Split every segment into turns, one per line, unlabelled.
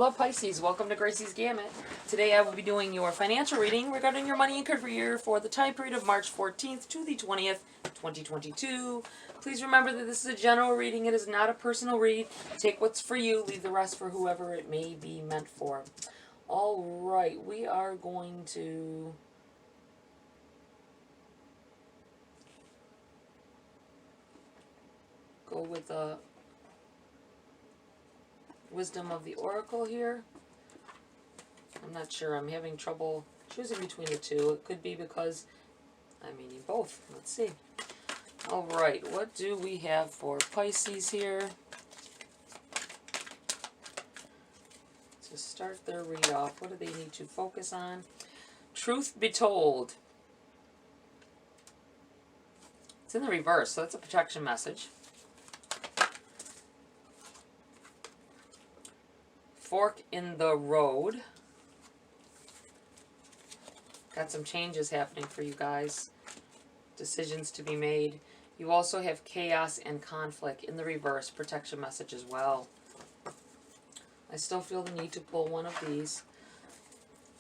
Hello Pisces, welcome to Gracie's Gamut. Today I will be doing your financial reading regarding your money and career for the time period of March 14th to the 20th, 2022. Please remember that this is a general reading, it is not a personal read. Take what's for you, leave the rest for whoever it may be meant for. Alright, we are going to go with the Wisdom of the Oracle here. I'm not sure. I'm having trouble choosing between the two. It could be because I'm meaning both. Let's see. Alright, what do we have for Pisces here? To start their read off, what do they need to focus on? Truth be told. It's in the reverse, so that's a protection message. Fork in the road. Got some changes happening for you guys. Decisions to be made. You also have chaos and conflict in the reverse, protection message as well. I still feel the need to pull one of these.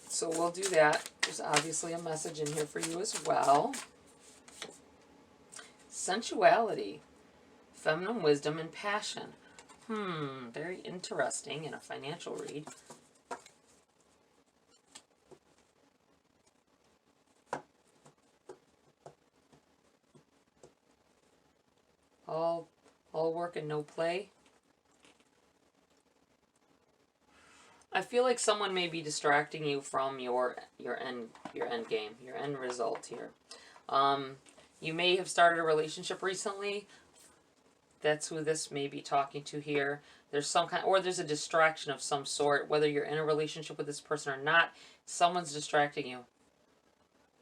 So we'll do that. There's obviously a message in here for you as well. Sensuality, feminine wisdom, and passion. Very interesting in a financial read. All work and no play. I feel like someone may be distracting you from your end game, your end result here. You may have started a relationship recently. That's who this may be talking to here. There's some kind, or there's a distraction of some sort, whether you're in a relationship with this person or not. Someone's distracting you.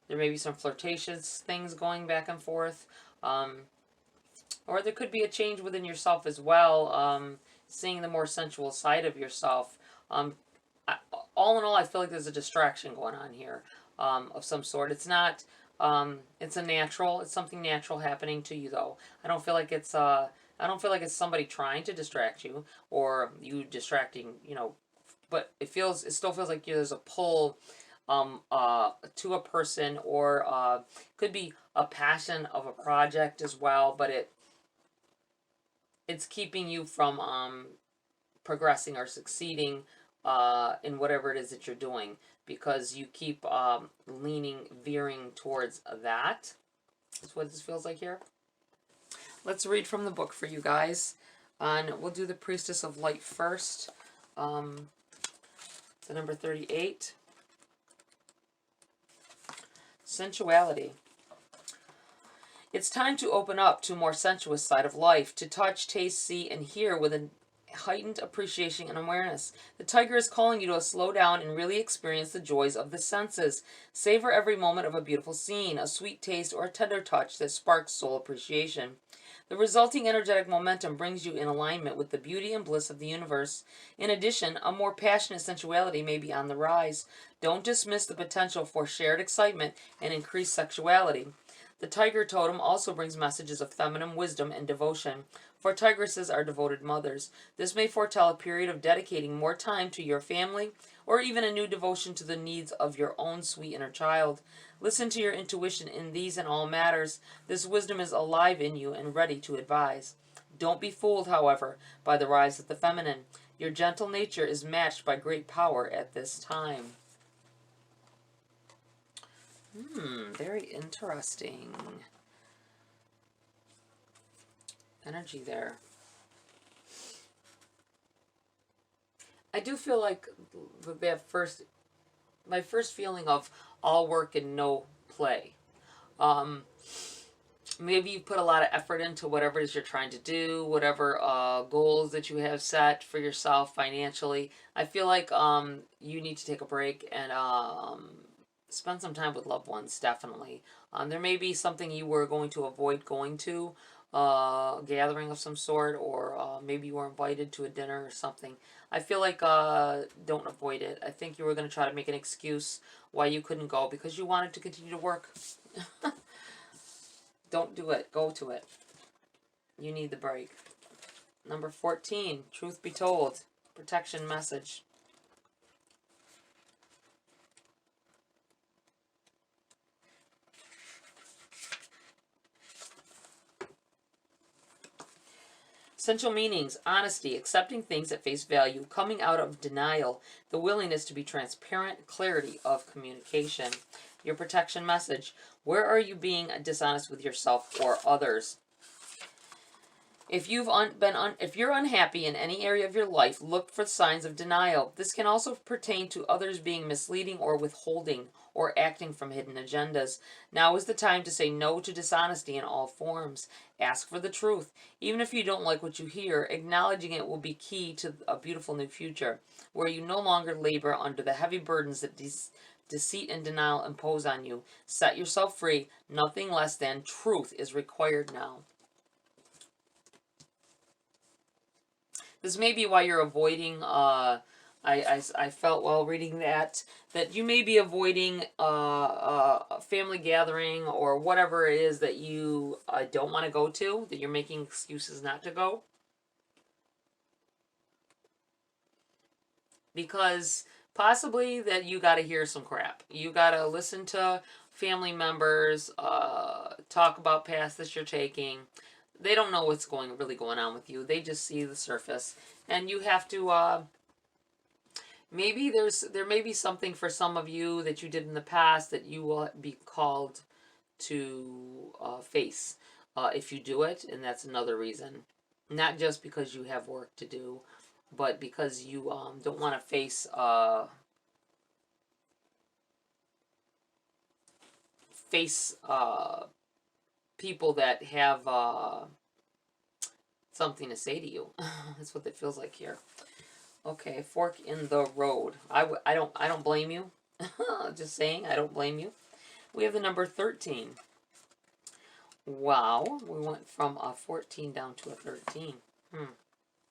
There may be some flirtatious things going back and forth. Or there could be a change within yourself as well, seeing the more sensual side of yourself. All in all, I feel like there's a distraction going on here of some sort. It's not, it's something natural happening to you though. I don't feel like it's somebody trying to distract you or you distracting, but it still feels like there's a pull to a person, or could be a passion of a project as well, but it's keeping you from progressing or succeeding in whatever it is that you're doing, because you keep veering towards that. That's what this feels like here. Let's read from the book for you guys. We'll do the Priestess of Light first. The number 38. Sensuality. It's time to open up to a more sensuous side of life, to touch, taste, see, and hear with a heightened appreciation and awareness. The tiger is calling you to slow down and really experience the joys of the senses. Savor every moment of a beautiful scene, a sweet taste, or a tender touch that sparks soul appreciation. The resulting energetic momentum brings you in alignment with the beauty and bliss of the universe. In addition, a more passionate sensuality may be on the rise. Don't dismiss the potential for shared excitement and increased sexuality. The tiger totem also brings messages of feminine wisdom and devotion, for tigresses are devoted mothers. This may foretell a period of dedicating more time to your family, or even a new devotion to the needs of your own sweet inner child. Listen to your intuition in these and all matters. This wisdom is alive in you and ready to advise. Don't be fooled, however, by the rise of the feminine. Your gentle nature is matched by great power at this time. Very interesting energy there. I do feel like my first feeling of all work and no play. Maybe you put a lot of effort into whatever it is you're trying to do, whatever goals that you have set for yourself financially. I feel like you need to take a break and spend some time with loved ones, definitely. There may be something you were going to avoid going to, a gathering of some sort, or maybe you were invited to a dinner or something. I feel like don't avoid it. I think you were going to try to make an excuse why you couldn't go because you wanted to continue to work. Don't do it. Go to it. You need the break. Number 14, truth be told, protection message. Essential meanings: honesty, accepting things at face value, coming out of denial, the willingness to be transparent, clarity of communication. Your protection message: where are you being dishonest with yourself or others? If you're unhappy in any area of your life, look for signs of denial. This can also pertain to others being misleading or withholding or acting from hidden agendas. Now is the time to say no to dishonesty in all forms. Ask for the truth. Even if you don't like what you hear, acknowledging it will be key to a beautiful new future, where you no longer labor under the heavy burdens that deceit and denial impose on you. Set yourself free. Nothing less than truth is required now. This may be why you're avoiding, I felt while reading that you may be avoiding a family gathering or whatever it is that you don't want to go to, that you're making excuses not to go. Because possibly that you got to hear some crap. You got to listen to family members talk about paths that you're taking. They don't know what's really going on with you. They just see the surface. And you have to, maybe there may be something for some of you that you did in the past that you will be called to face if you do it. And that's another reason. Not just because you have work to do, but because you don't want to face people that have something to say to you. That's what it feels like here. Okay, fork in the road. I don't blame you. Just saying, I don't blame you. We have the number 13. Wow, we went from a 14 down to a 13.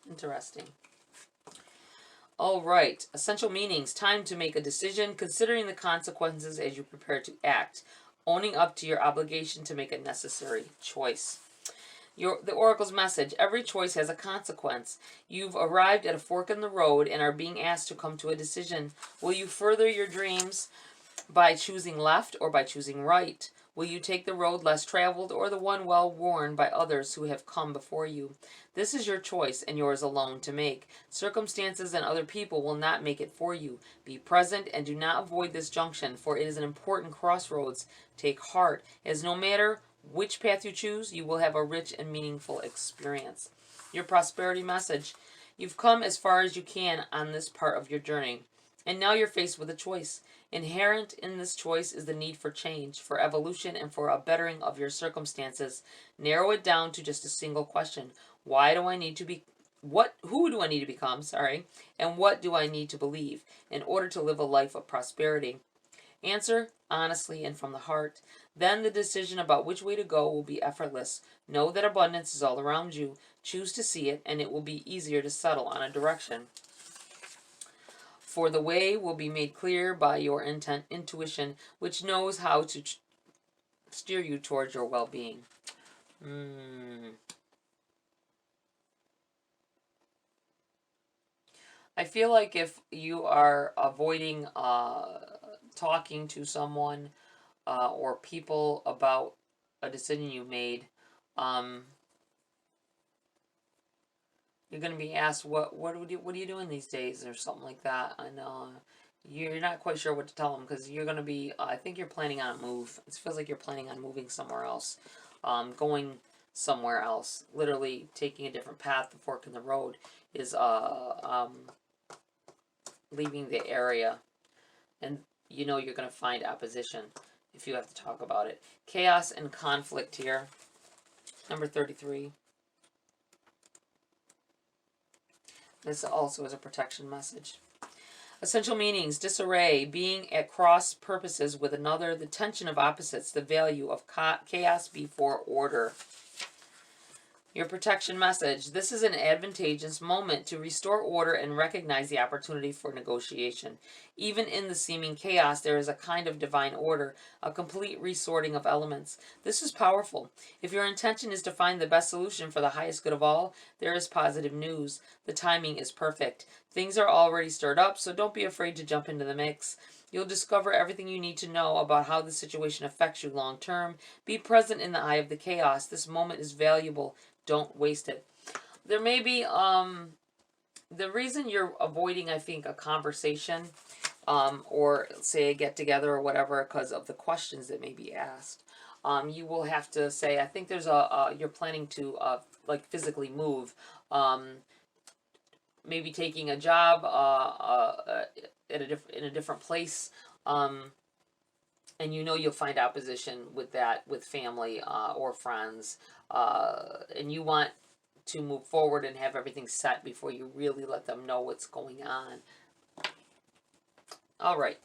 Interesting. All right, essential meanings. Time to make a decision, considering the consequences as you prepare to act. Owning up to your obligation to make a necessary choice. The Oracle's message: every choice has a consequence. You've arrived at a fork in the road and are being asked to come to a decision. Will you further your dreams by choosing left or by choosing right? Will you take the road less traveled or the one well worn by others who have come before you? This is your choice and yours alone to make. Circumstances and other people will not make it for you. Be present and do not avoid this junction, for it is an important crossroads. Take heart, as no matter which path you choose, you will have a rich and meaningful experience. Your prosperity message: you've come as far as you can on this part of your journey, and now you're faced with a choice. Inherent in this choice is the need for change, for evolution, and for a bettering of your circumstances. Narrow it down to just a single question. Who do I need to become, and what do I need to believe in order to live a life of prosperity? Answer honestly and from the heart. Then the decision about which way to go will be effortless. Know that abundance is all around you. Choose to see it, and it will be easier to settle on a direction. For the way will be made clear by your intuition, which knows how to steer you towards your well-being. I feel like if you are avoiding talking to someone or people about a decision you made, you're going to be asked, what are you doing these days, or something like that, and you're not quite sure what to tell them, because you're going to be, I think you're planning on a move. It feels like you're planning on moving somewhere else, going somewhere else, literally taking a different path. The fork in the road is leaving the area, and you're going to find opposition if you have to talk about it. Chaos and conflict here, number 33. This also is a protection message. Essential meanings: disarray, being at cross purposes with another, the tension of opposites, the value of chaos before order. Your protection message: this is an advantageous moment to restore order and recognize the opportunity for negotiation. Even in the seeming chaos, there is a kind of divine order, a complete resorting of elements. This is powerful. If your intention is to find the best solution for the highest good of all, there is positive news. The timing is perfect. Things are already stirred up, so don't be afraid to jump into the mix. You'll discover everything you need to know about how the situation affects you long term. Be present in the eye of the chaos. This moment is valuable. Don't waste it. there may be, the reason you're avoiding, I think, a conversation, or say a get together or whatever, because of the questions that may be asked. You will have to say, I think there's you're planning to, like physically move, maybe taking a job, at in a different place, and you know you'll find opposition with that, with family, or friends, and you want to move forward and have everything set before you really let them know what's going on. All right.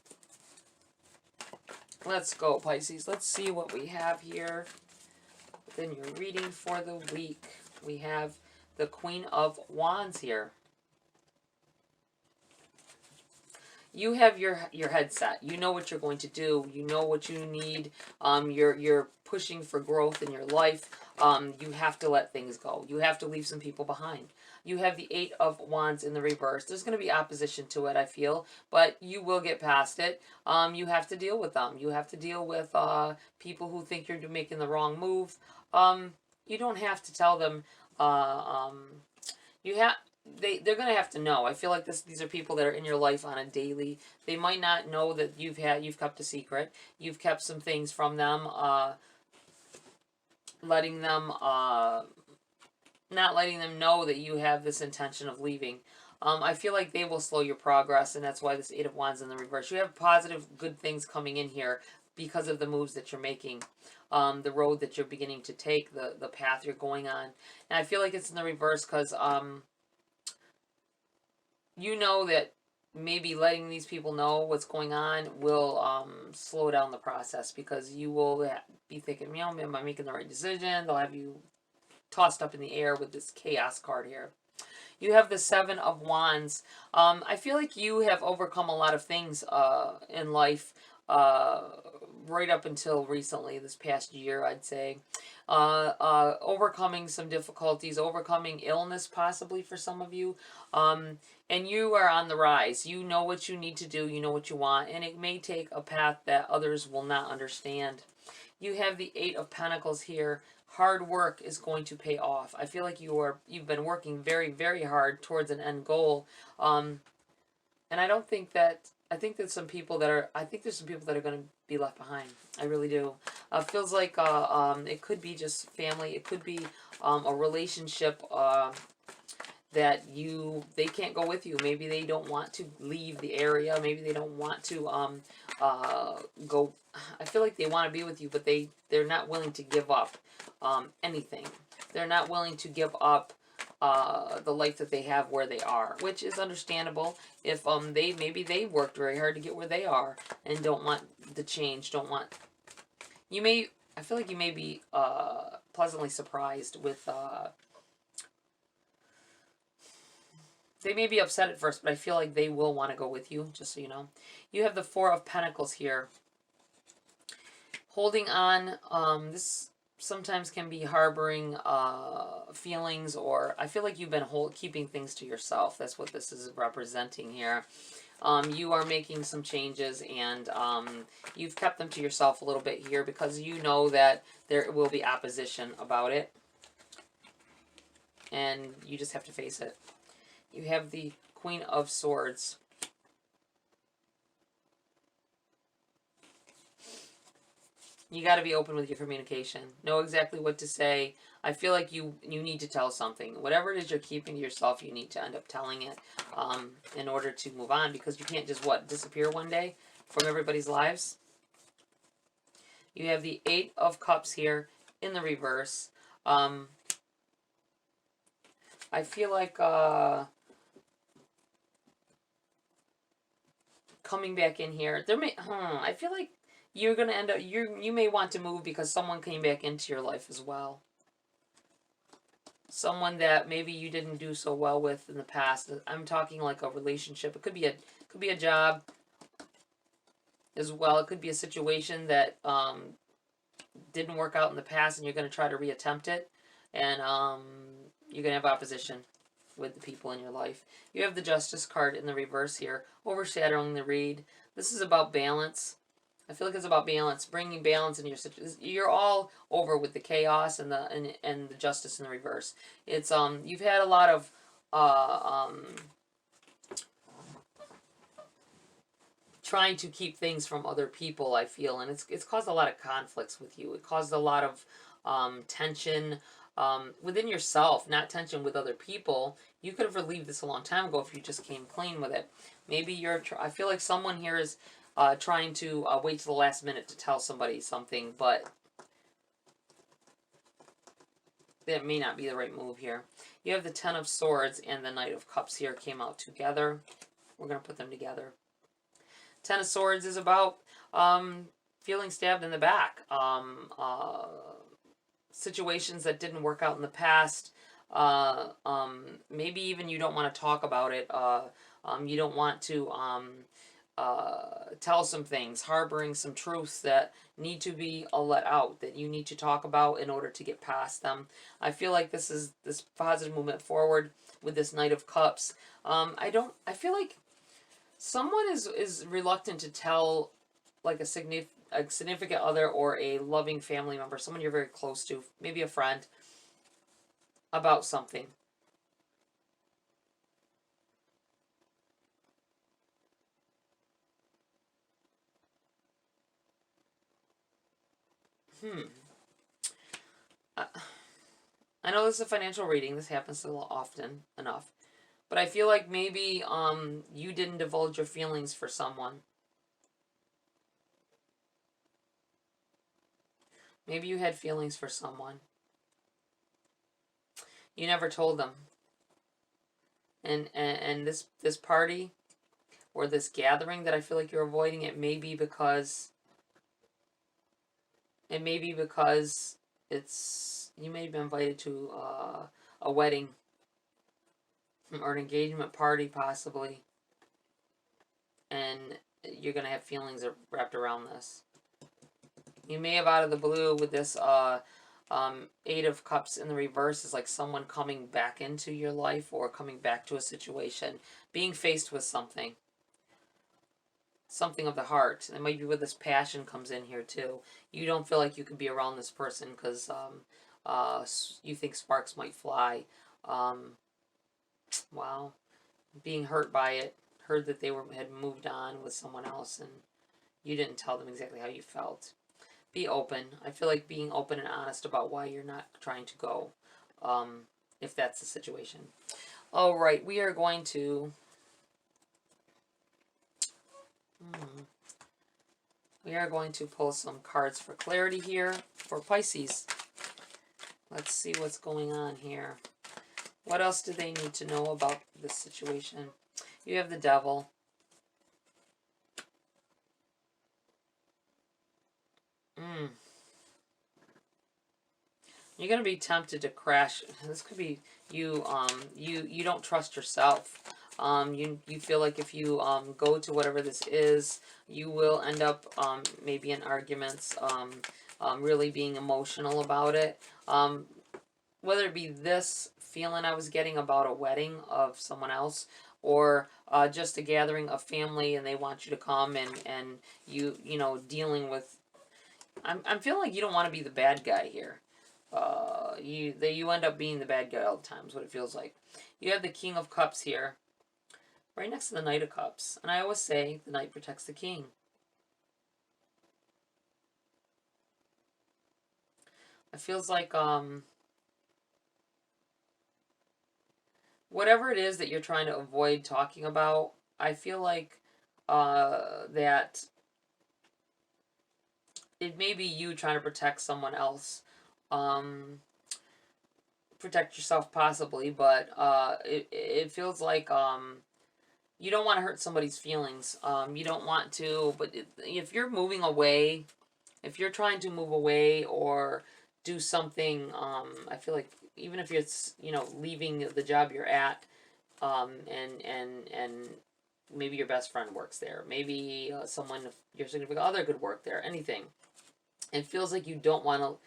Let's go, Pisces. Let's see what we have here within your reading for the week. We have the Queen of Wands here. You have your head set. You know what you're going to do. You know what you need. You're pushing for growth in your life. You have to let things go. You have to leave some people behind. You have the 8 of Wands in the reverse. There's going to be opposition to it, I feel, but you will get past it. You have to deal with them. You have to deal with people who think you're making the wrong move. You don't have to tell them. You have. They're gonna have to know. I feel like these are people that are in your life on a daily. They might not know that you've kept a secret. You've kept some things from them, letting them not letting them know that you have this intention of leaving. I feel like they will slow your progress, and that's why this 8 of Wands in the reverse. You have positive, good things coming in here because of the moves that you're making, the road that you're beginning to take, the path you're going on. And I feel like it's in the reverse because you know that maybe letting these people know what's going on will slow down the process, because you will be thinking, you know, am I making the right decision? They'll have you tossed up in the air with this chaos card here. You have the 7 of Wands. I feel like you have overcome a lot of things in life, right up until recently, this past year, I'd say. Overcoming some difficulties, overcoming illness possibly for some of you. And you are on the rise. You know what you need to do. You know what you want. And it may take a path that others will not understand. You have the 8 of Pentacles here. Hard work is going to pay off. I feel like you've been working very, very hard towards an end goal. And I don't think that, I think there's some people that are going to be left behind. I really do. Feels like it could be just family. It could be a relationship that they can't go with you. Maybe they don't want to leave the area. Maybe they don't want to go. I feel like they want to be with you, but they're not willing to give up anything. They're not willing to give up the life that they have where they are, which is understandable. If maybe they worked very hard to get where they are and don't want the change, I feel like you may be pleasantly surprised with they may be upset at first, but I feel like they will want to go with you, just so you know. You have the 4 of Pentacles here. Holding on, this sometimes can be harboring feelings, or I feel like you've been keeping things to yourself. That's what this is representing here. You are making some changes, and you've kept them to yourself a little bit here because you know that there will be opposition about it. And you just have to face it. You have the Queen of Swords. You got to be open with your communication. Know exactly what to say. I feel like you need to tell something. Whatever it is you're keeping to yourself, you need to end up telling it in order to move on, because you can't just, disappear one day from everybody's lives. You have the 8 of Cups here in the reverse. I feel like coming back in here, I feel like you're going to end up, you may want to move because someone came back into your life as well. Someone that maybe you didn't do so well with in the past. I'm talking like a relationship. It could be a job as well. It could be a situation that didn't work out in the past, and you're going to try to reattempt it, and you're going to have opposition with the people in your life. You have the Justice card in the reverse here, overshadowing the read. This is about balance. I feel like it's about balance, bringing balance in your situation. You're all over with the chaos and the justice in the reverse. It's you've had a lot of uh um trying to keep things from other people, I feel, and it's caused a lot of conflicts with you. It caused a lot of tension within yourself, not tension with other people. You could have relieved this a long time ago if you just came clean with it. Maybe I feel like someone here is trying to wait to the last minute to tell somebody something, but that may not be the right move here. You have the Ten of Swords and the Knight of Cups here came out together. We're going to put them together. Ten of Swords is about feeling stabbed in the back. Situations that didn't work out in the past. Maybe even you don't want to talk about it. You don't want to tell some things, harboring some truths that need to be let out, that you need to talk about in order to get past them. I feel like this is this positive movement forward with this Knight of Cups. I feel like someone is reluctant to tell like a significant other or a loving family member, someone you're very close to, maybe a friend, about something. I, I know this is a financial reading. This happens a lot often enough. But I feel like maybe you didn't divulge your feelings for someone. Maybe you had feelings for someone. You never told them. And this party or this gathering that I feel like you're avoiding, it may be because it's you may have been invited to a wedding or an engagement party possibly, and you're gonna have feelings wrapped around this. You may have out of the blue with this Eight of Cups in the reverse is like someone coming back into your life or coming back to a situation, being faced with something of the heart. And maybe where this passion comes in here too. You don't feel like you can be around this person because you think sparks might fly. Wow. Being hurt by it. Heard that they had moved on with someone else and you didn't tell them exactly how you felt. Be open. I feel like being open and honest about why you're not trying to go, if that's the situation. All right, we are going to... We are going to pull some cards for clarity here for Pisces. Let's see what's going on here. What else do they need to know about this situation? You have the Devil. You're gonna be tempted to crash. This could be you. You don't trust yourself. You feel like if you go to whatever this is, you will end up maybe in arguments. Really being emotional about it. Whether it be this feeling I was getting about a wedding of someone else, or just a gathering of family and they want you to come and you know dealing with. I'm feeling like you don't want to be the bad guy here. You end up being the bad guy all the time is what it feels like. You have the King of Cups here, right next to the Knight of Cups. And I always say the Knight protects the King. It feels like whatever it is that you're trying to avoid talking about, I feel like that it may be you trying to protect someone else. Protect yourself possibly, but it feels like you don't want to hurt somebody's feelings. You don't want to, but if you're moving away, if you're trying to move away or do something, I feel like even if it's leaving the job you're at, and maybe your best friend works there, maybe someone your significant other could work there, anything. It feels like you don't want to.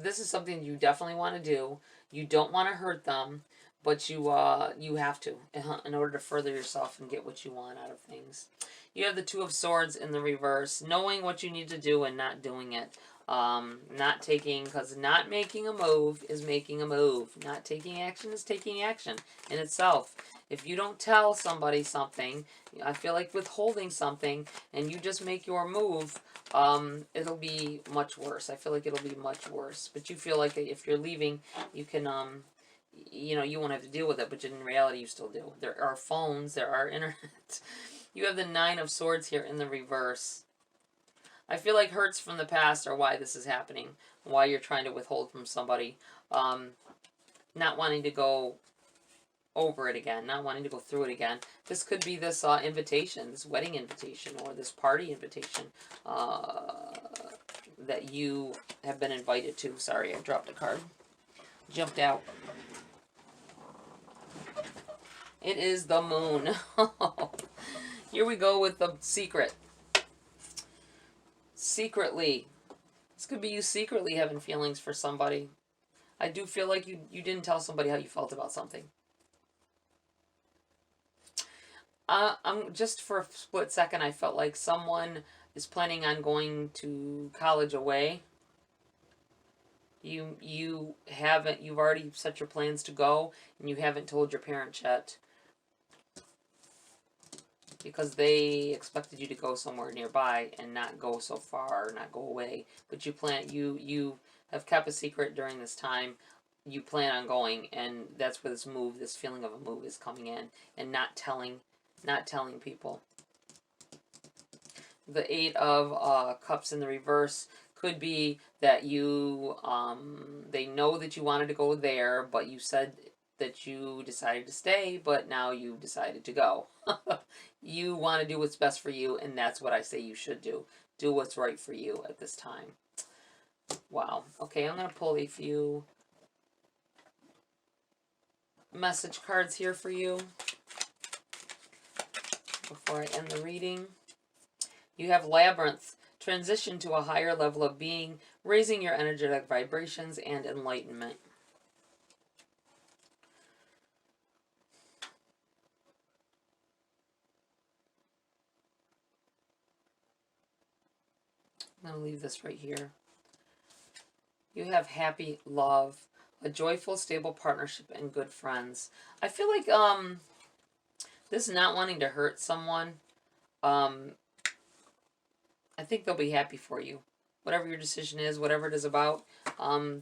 This is something you definitely want to do. You don't want to hurt them, but you have to in order to further yourself and get what you want out of things. You have the Two of Swords in the reverse, knowing what you need to do and not doing it. Not taking, because not making a move is making a move. Not taking action is taking action in itself. If you don't tell somebody something, I feel like withholding something, and you just make your move, it'll be much worse. I feel like it'll be much worse. But you feel like if you're leaving, you can, you know, you won't have to deal with it, but in reality you still do. There are phones, there are internet. You have the Nine of Swords here in the reverse. I feel like hurts from the past are why this is happening, why you're trying to withhold from somebody. Not wanting to go over it again, not wanting to go through it again. This could be this invitation, this wedding invitation, or this party invitation that you have been invited to. Sorry, I dropped a card. Jumped out. It is the Moon. Here we go with the Secret. Secretly. This could be you secretly having feelings for somebody. I do feel like you didn't tell somebody how you felt about something. I'm just for a split second, I felt like someone is planning on going to college away. You've already set your plans to go, and you haven't told your parents yet, because they expected you to go somewhere nearby and not go so far, not go away. But you have kept a secret during this time. You plan on going, and that's where this feeling of a move is coming in, and not telling people. The Eight of Cups in the reverse could be that they know that you wanted to go there, but you said that you decided to stay, but now you decided to go. You want to do what's best for you, and that's what I say you should do. Do what's right for you at this time. Wow. Okay, I'm going to pull a few message cards here for you before I end the reading. You have Labyrinth. Transition to a higher level of being, raising your energetic vibrations, and enlightenment. I'm going to leave this right here. You have happy love, a joyful, stable partnership, and good friends. I feel like this not wanting to hurt someone, I think they'll be happy for you. Whatever your decision is, whatever it is about,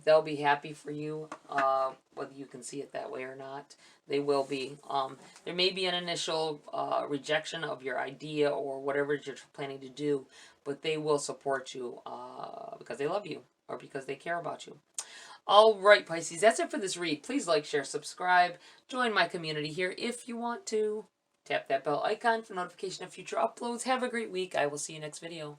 they'll be happy for you, whether you can see it that way or not. They will be. There may be an initial rejection of your idea or whatever you're planning to do, but they will support you because they love you or because they care about you. All right, Pisces, that's it for this read. Please like, share, subscribe. Join my community here if you want to. Tap that bell icon for notification of future uploads. Have a great week. I will see you next video.